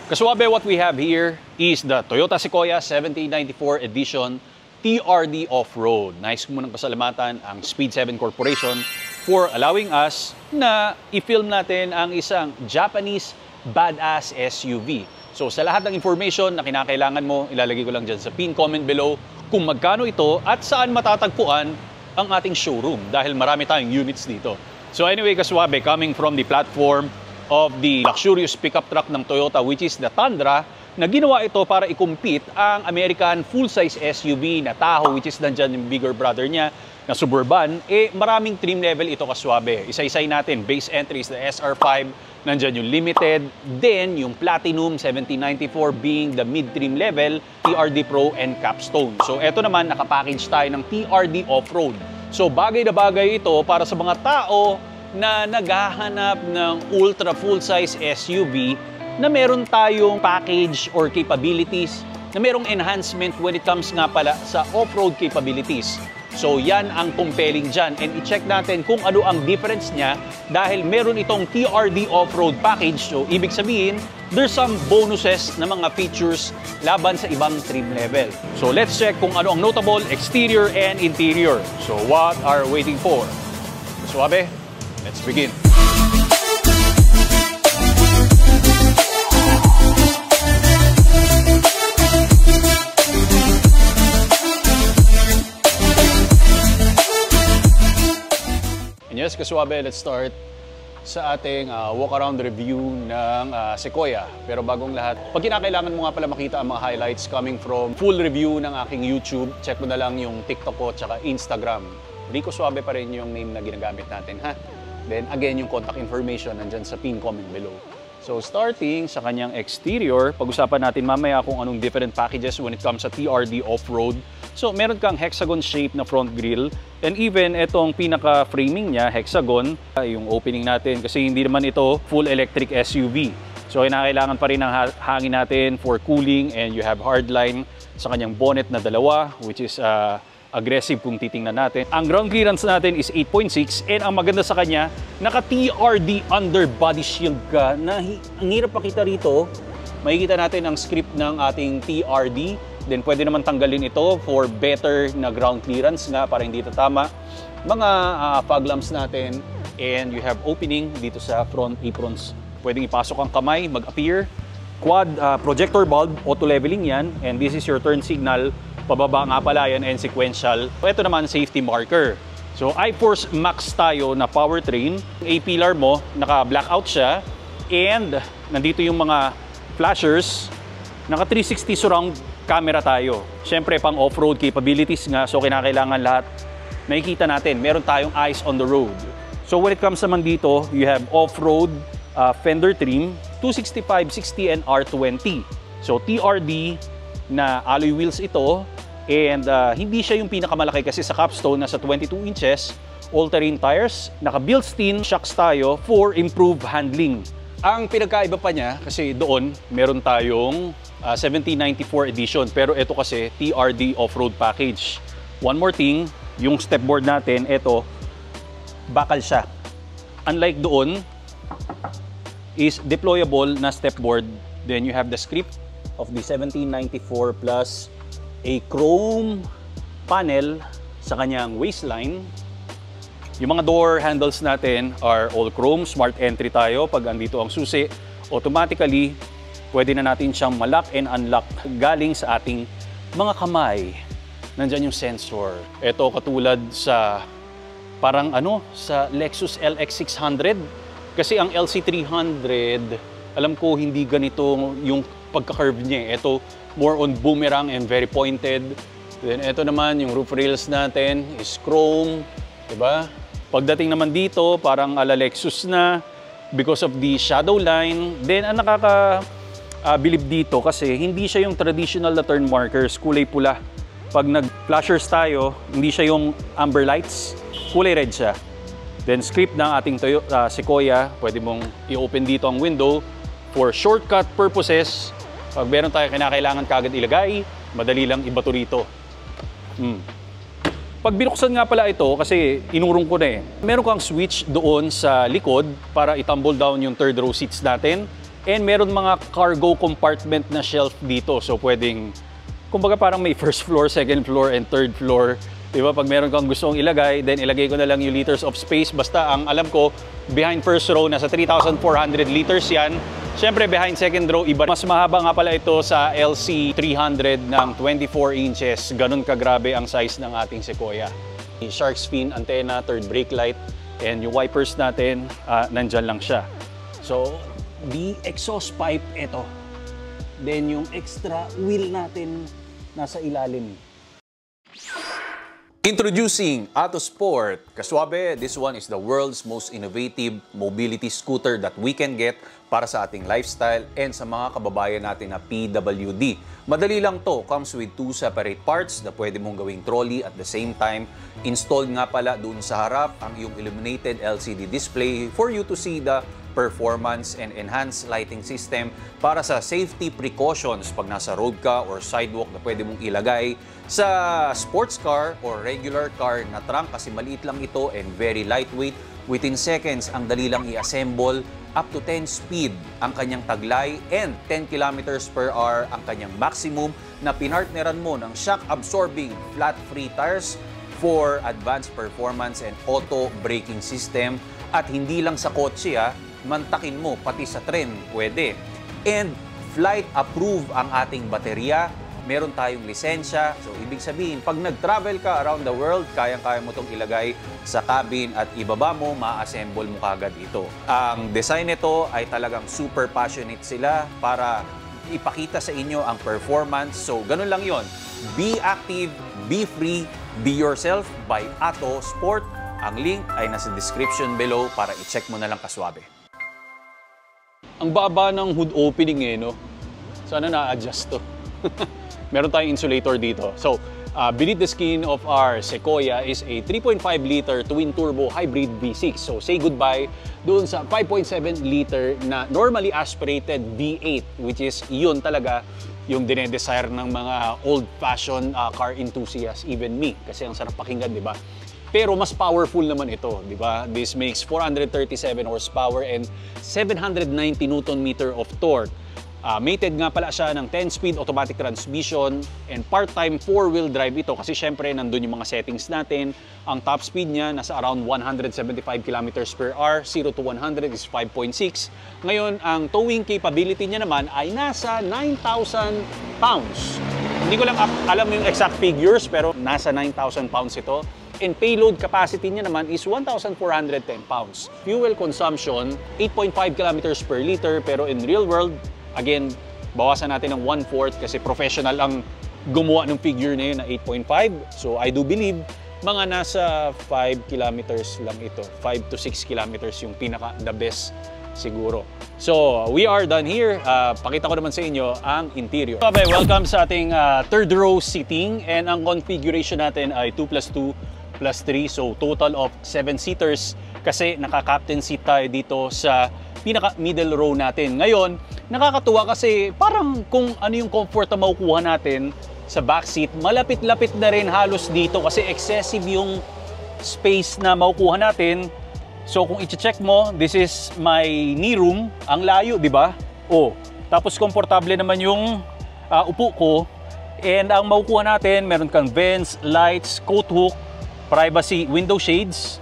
Kaswabe, what we have here is the Toyota Sequoia 1794 Edition TRD Off-Road. Nais ko munang pasalamatan ang Speed 7 Corporation for allowing us na i-film natin ang isang Japanese badass SUV. So sa lahat ng information na kinakailangan mo, ilalagay ko lang dyan sa pin comment below kung magkano ito at saan matatagpuan ang ating showroom dahil marami tayong units dito. So anyway, Kaswabe, coming from the platform of the luxurious pickup truck ng Toyota, which is the Tundra, na ginawa ito para i-compete ang American full-size SUV na Tahoe, which is nandyan yung bigger brother niya na Suburban. Maraming trim level ito, Kaswabe. Isa-isay natin. Base entry is the SR5, nandyan yung Limited, then yung Platinum 1794 being the mid-trim level, TRD Pro and Capstone. So eto naman, nakapackage tayo ng TRD Off-Road. So bagay na bagay ito para sa mga tao na naghahanap ng ultra full-size SUV na meron tayong package or capabilities na merong enhancement when it comes nga pala sa off-road capabilities. So yan ang compelling dyan. And i-check natin kung ano ang difference niya dahil meron itong TRD off-road package. So ibig sabihin, there's some bonuses na mga features laban sa ibang trim level. So let's check kung ano ang notable exterior and interior. So what are we waiting for? Kaswabe, let's begin. And yes, Kaswabe, let's start sa ating walk-around review ng Sequoia. Pero bagong lahat, pag kinakailangan mo nga pala makita ang mga highlights coming from full review ng aking YouTube, check mo na lang yung TikTok ko tsaka Instagram. Rico Suave pa rin yung name na ginagamit natin, ha? Then again, yung contact information nandyan sa pin comment below. So starting sa kanyang exterior, pag-usapan natin mamaya kung anong different packages when it comes sa TRD off-road. So meron kang hexagon shape na front grille and even itong pinaka-framing niya, hexagon, yung opening natin kasi hindi naman ito full electric SUV. So kinakailangan pa rin ng hangin natin for cooling and you have hardline sa kanyang bonnet na dalawa which is aggressive kung titingnan natin. Ang ground clearance natin is 8.6 and ang maganda sa kanya, naka-TRD underbody shield ka na ang hirap pakita rito. Makikita natin ang script ng ating TRD. Then pwede naman tanggalin ito for better na ground clearance nga para hindi tatama. Mga fog lamps natin and you have opening dito sa front aprons. Pwedeng ipasok ang kamay, mag-appear. Quad projector bulb, auto leveling yan and this is your turn signal. Pababa nga pala yan and sequential. Ito naman safety marker. So iForce Max tayo na powertrain. A-pillar mo, naka-blackout siya. And nandito yung mga flashers. Naka 360 surround camera tayo. Siyempre pang off-road capabilities nga. So kinakailangan lahat nakikita natin. Meron tayong eyes on the road. So when it comes naman dito, you have off-road fender trim, 265, 60 and R20. So TRD na alloy wheels ito and hindi siya yung pinakamalaki kasi sa Capstone nasa 22 inches, all-terrain tires, naka built-in shocks tayo for improved handling. Ang pinagkaiba pa niya kasi doon meron tayong 1794 edition pero ito kasi TRD off-road package. One more thing, yung stepboard natin, ito bakal siya. Unlike doon is deployable na stepboard. Then you have the script of the 1794 plus a chrome panel sa kanyang waistline. Yung mga door handles natin are all chrome, smart entry tayo. Pag andito ang susi, automatically pwede na natin siyang ma-lock and unlock galing sa ating mga kamay. Nandyan yung sensor. Ito katulad sa parang sa Lexus LX600 kasi ang LC300 alam ko hindi ganito yung pagka-curve niya. Ito, more on boomerang and very pointed. Then, ito naman, yung roof rails natin is chrome. Diba? Pagdating naman dito, parang ala Lexus na because of the shadow line. Then, ang nakakabilib dito kasi hindi siya yung traditional na turn markers, kulay pula. Pag nag-flashers tayo, hindi siya yung amber lights, kulay red siya. Then, script ng ating Sequoia, pwede mong i-open dito ang window for shortcut purposes. Pag meron tayo kinakailangan kagad ilagay, madali lang ibato rito. Pag binuksan nga pala ito, kasi inurong ko na meron kang switch doon sa likod para i-tumble down yung third row seats natin. And meron mga cargo compartment na shelf dito. So pwedeng, kumbaga parang may first floor, second floor, and third floor. Diba? Pag meron kang gustong ilagay, then ilagay ko na lang yung liters of space. Basta ang alam ko, behind first row, nasa 3,400 liters yan. Siyempre, behind second row, iba. Mas mahaba nga pala ito sa LC300 ng 24 inches. Ganun kagrabe ang size ng ating Sequoia. Shark's fin, antenna, third brake light, and yung wipers natin, nandyan lang siya. So, the exhaust pipe, ito. Then yung extra wheel natin, nasa ilalim. Introducing Autosport. Kaswabe, this one is the world's most innovative mobility scooter that we can get para sa ating lifestyle and sa mga kababayan natin na PWD. Madali lang to. Comes with 2 separate parts na pwede mong gawing trolley at the same time. Installed nga pala doon sa harap ang iyong illuminated LCD display for you to see the performance and enhanced lighting system para sa safety precautions pag nasa road ka or sidewalk na pwede mong ilagay sa sports car or regular car na trunk kasi maliit lang ito and very lightweight. Within seconds, ang dali lang i-assemble. Up to 10 speed ang kanyang taglay and 10 kilometers per hour ang kanyang maximum na pinartneran mo ng shock-absorbing flat-free tires for advanced performance and auto braking system. At hindi lang sa kotse, mantakin mo pati sa tren pwede. And flight approved ang ating baterya. Meron tayong lisensya. So, ibig sabihin, pag nag-travel ka around the world, kayang-kaya mo itong ilagay sa cabin at ibaba mo, ma-assemble mo kagad ito. Ang design nito ay talagang super passionate sila para ipakita sa inyo ang performance. So, ganun lang yon. Be active, be free, be yourself by Autosport. Ang link ay nasa description below para i-check mo na lang kaswabe. Ang baba ng hood opening no? Sana na-adjust to. Meron tayong insulator dito. So, beneath the skin of our Sequoia is a 3.5-liter twin-turbo hybrid V6. So, say goodbye doon sa 5.7-liter na normally aspirated V8, which is yun talaga yung dinedesire ng mga old-fashioned car enthusiasts, even me. Kasi ang sarap pakinggan, di ba? Pero mas powerful naman ito, di ba? This makes 437 horsepower and 790 Nm of torque. Mated nga pala siya ng 10-speed automatic transmission and part-time 4-wheel drive ito kasi syempre nandun yung mga settings natin. Ang top speed niya nasa around 175 km per hour, 0 to 100 is 5.6. Ngayon, ang towing capability niya naman ay nasa 9,000 pounds. Hindi ko lang alam yung exact figures pero nasa 9,000 pounds ito. And payload capacity niya naman is 1,410 pounds. Fuel consumption, 8.5 km per liter pero in real world, again, bawasan natin ng 1/4 kasi professional ang gumawa ng figure na yun na 8.5. So, I do believe mga nasa 5 kilometers lang ito. 5 to 6 kilometers yung pinaka-the best siguro. So, we are done here. Pakita ko naman sa inyo ang interior. Okay, welcome sa ating third row seating and ang configuration natin ay 2+2+3. So, total of 7 seaters kasi naka-captain seat tayo dito sa pinaka-middle row natin. Ngayon, nakakatuwa kasi parang kung ano yung comfort na makukuha natin sa backseat, malapit-lapit na rin halos dito kasi excessive yung space na makukuha natin. So kung i-check mo, this is my knee room. Ang layo, di ba? Oh, tapos komportable naman yung upo ko. And ang makukuha natin, meron kang vents, lights, coat hook, privacy, window shades.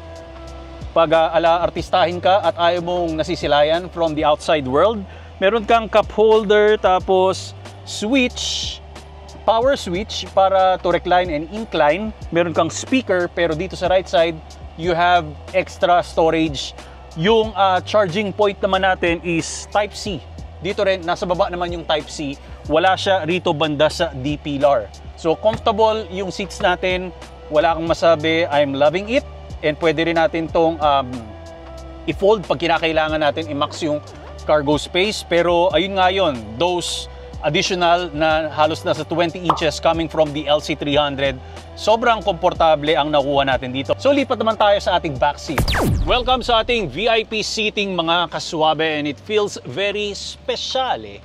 Pag artistahin ka at ayaw mong nasisilayan from the outside world, meron kang cup holder, tapos switch, power switch para to recline and incline. Meron kang speaker, pero dito sa right side, you have extra storage. Yung charging point naman natin is Type-C. Dito rin, nasa baba naman yung Type-C. Wala siya rito banda sa D-pillar. So comfortable yung seats natin. Wala kang masabi, I'm loving it. And pwede rin natin tong i-fold pag kinakailangan natin i-max yung cargo space. Pero ayun nga yun, those additional na halos nasa 20 inches coming from the LC300, sobrang komportable ang nakuha natin dito. So lipat naman tayo sa ating back seat. Welcome sa ating VIP seating mga kaswabe and it feels very special eh.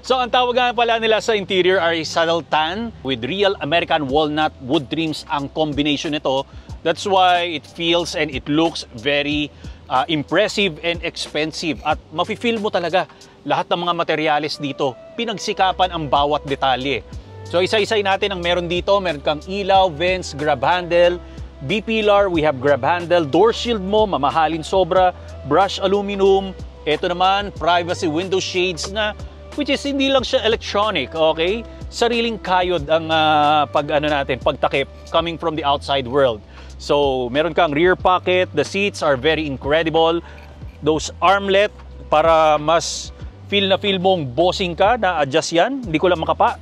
So ang tawag nga pala nila sa interior ay saddle tan with real American walnut wood trims ang combination nito. That's why it feels and it looks very impressive and expensive. At mafe-feel mo talaga lahat ng mga materyales dito. Pinagsikapan ang bawat detalye. So isa-isay natin ang meron dito. Meron kang ilaw, vents, grab handle, B-pillar, we have grab handle, door shield mo, mamahalin sobra, brush aluminum. Ito naman, privacy window shades na which is hindi lang siya electronic, okay? Sariling kayod ang pagtakip coming from the outside world. So, meron kang rear pocket, the seats are very incredible. Those armlet, para mas feel mong bossing ka, na-adjust yan. Hindi ko lang makapa.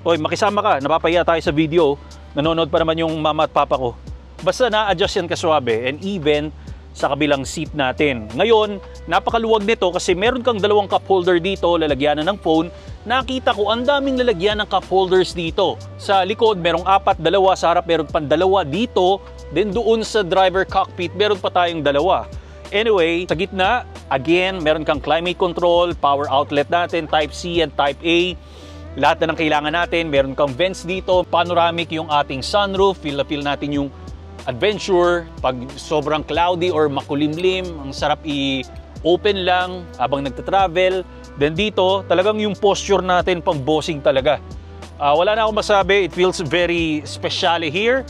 Oy, makisama ka, napapahiya tayo sa video. Nanonood pa naman yung mama at papa ko. Basta na-adjust yan kaswabe, and even sa kabilang seat natin. Ngayon, napakaluwag nito kasi meron kang dalawang cup holder dito, lalagyanan ng phone. Nakita ko, ang daming lalagyan ng cup holders dito. Sa likod, merong 4, 2, sa harap meron pang 2 dito. Then doon sa driver cockpit, meron pa tayong 2. Anyway, sa gitna, again, meron kang climate control, power outlet natin, Type C and Type A. Lahat na ng kailangan natin. Meron kang vents dito, panoramic yung ating sunroof, feel na feel natin yung adventure. Pag sobrang cloudy or makulimlim, ang sarap i-open lang habang nagta-travel. Then dito, talagang yung posture natin pang bossing talaga. Wala na akong masabi. It feels very special here.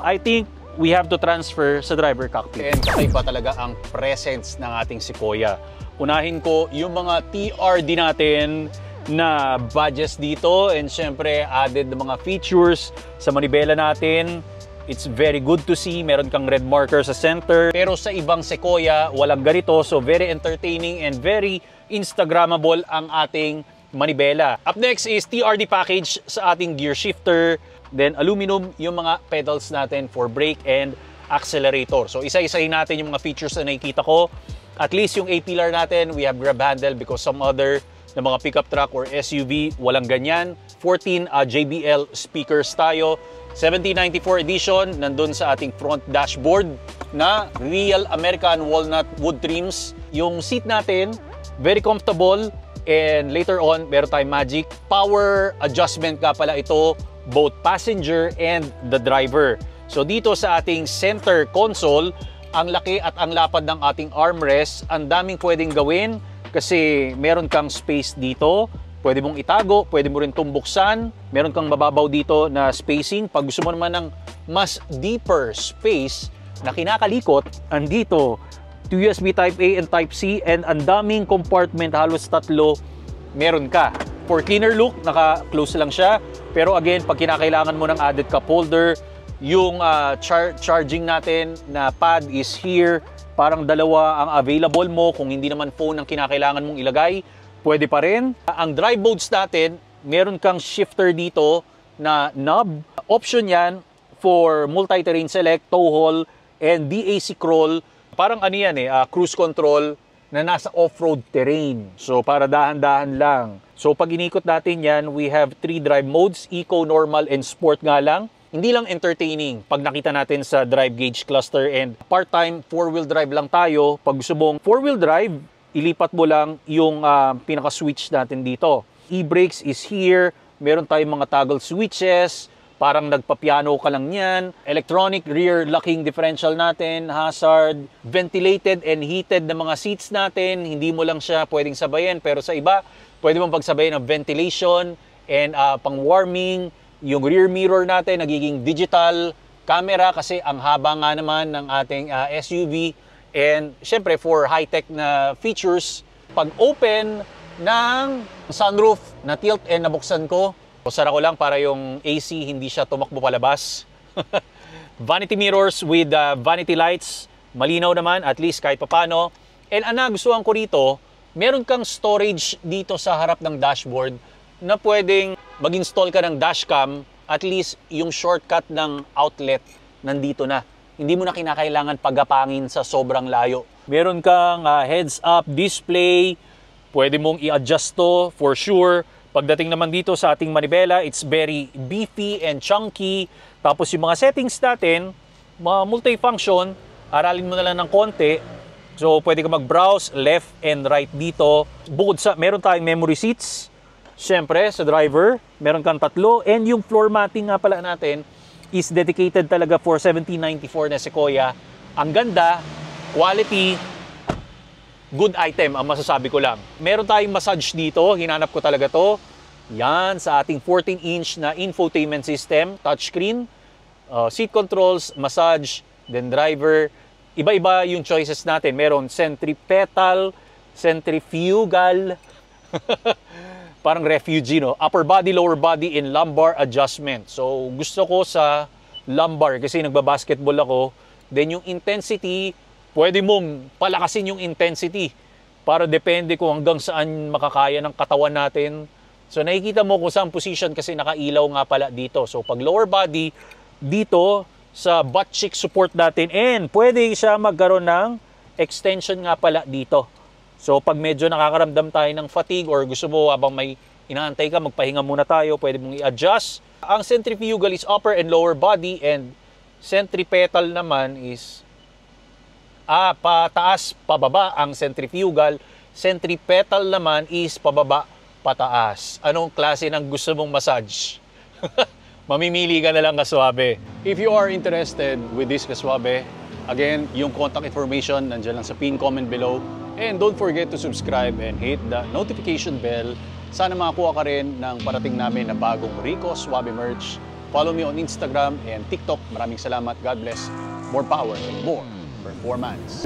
I think we have to transfer sa driver cockpit. And kakaiba talaga ang presence ng ating Sequoia. Unahin ko yung mga TRD natin na badges dito, and syempre added na mga features sa manibela natin. It's very good to see. Meron kang red marker sa center. Pero sa ibang Sequoia, walang ganito. So very entertaining and very Instagrammable ang ating manibela. Up next is TRD package sa ating gear shifter. Then aluminum yung mga pedals natin for brake and accelerator. So isa-isahin natin yung mga features na nakikita ko. At least yung A-pillar natin, we have grab handle because some other na mga pickup truck or SUV, walang ganyan. 14 JBL speakers tayo. 1794 edition, nandun sa ating front dashboard na real American walnut wood trims. Yung seat natin, very comfortable, and later on, meron tayong magic power adjustment nga pala ito, both passenger and the driver. So dito sa ating center console, ang laki at ang lapad ng ating armrest, ang daming pwedeng gawin kasi meron kang space dito. Pwede mong itago, pwede mo rin tumbuksan. Meron kang mababaw dito na spacing. Pag gusto mo naman ng mas deeper space na kinakalikot, andito, USB Type A and Type C, and ang daming compartment, halos 3, meron ka. For cleaner look, naka-close lang siya. Pero again, pag kinakailangan mo ng added cup holder, yung charging natin na pad is here. Parang 2 ang available mo. Kung hindi naman phone ang kinakailangan mong ilagay, pwede pa rin. Ang drive modes natin, meron kang shifter dito na knob. Option yan for multi-terrain select, tow haul, and DAC crawl. Parang ano yan cruise control na nasa off-road terrain. So para dahan-dahan lang. So pag inikot natin yan, we have 3 drive modes, eco, normal, and sport nga lang. Hindi lang entertaining pag nakita natin sa drive gauge cluster, and part-time 4-wheel drive lang tayo. Pag gusto mong 4-wheel drive, ilipat mo lang yung pinaka-switch natin dito. E-brakes is here. Meron tayong mga toggle switches. Parang nagpapiano ka lang yan. Electronic rear locking differential natin. Hazard. Ventilated and heated na mga seats natin. Hindi mo lang siya pwedeng sabayin. Pero sa iba, pwede mong pagsabayin ng ventilation and pang-warming. Yung rear mirror natin, nagiging digital camera kasi ang haba nga naman ng ating SUV. And syempre for high-tech na features, pag open ng sunroof na tilt and nabuksan ko, sara ko lang para yung AC hindi siya tumakbo palabas. Vanity mirrors with vanity lights, malinaw naman at least kahit papano. And ang nagustuhan ko rito, meron kang storage dito sa harap ng dashboard na pwedeng mag-install ka ng dashcam, at least yung shortcut ng outlet nandito na. Hindi mo na kinakailangan pagapangin sa sobrang layo. Meron kang heads-up display. Pwede mong i-adjust to for sure. Pagdating naman dito sa ating manibela, it's very beefy and chunky. Tapos yung mga settings natin, mga multi-function, aralin mo na lang ng konti. So pwede ka mag-browse left and right dito. Bukod sa, meron tayong memory seats. Siyempre, sa driver, meron kang 3. And yung floor matting nga pala natin, is dedicated talaga for 1794 na Sequoia Ang ganda, quality, good item ang masasabi ko lang. Meron tayong massage dito, hinanap ko talaga to. Yan, sa ating 14-inch na infotainment system, touchscreen, seat controls, massage, then driver. Iba-iba yung choices natin. Meron centripetal, centrifugal, parang refugee, no? Upper body, lower body, and lumbar adjustment. So, gusto ko sa lumbar kasi nagbabasketball ako. Then yung intensity, pwede mong palakasin yung intensity para depende kung hanggang saan makakaya ng katawan natin. So nakikita mo kung saan position kasi nakailaw nga pala dito. So pag lower body, dito sa butt cheek support natin, and pwede siya magkaroon ng extension nga pala dito. So pag medyo nakakaramdam tayo ng fatigue or gusto mo habang may inaantay ka, magpahinga muna tayo, pwede mong i-adjust. Ang centrifugal is upper and lower body, and centripetal naman is pataas, pababa ang centrifugal. Centripetal naman is pababa, pataas. Anong klase ng gusto mong massage? Mamimili ka na lang, Kaswabe. If you are interested with this, Kaswabe, again, yung contact information nandiyan lang sa pin comment below. And don't forget to subscribe and hit the notification bell. Sana makakuha ka rin ng parating namin na bagong Rico Suabe merch. Follow me on Instagram and TikTok. Maraming salamat. God bless. More power and more performance.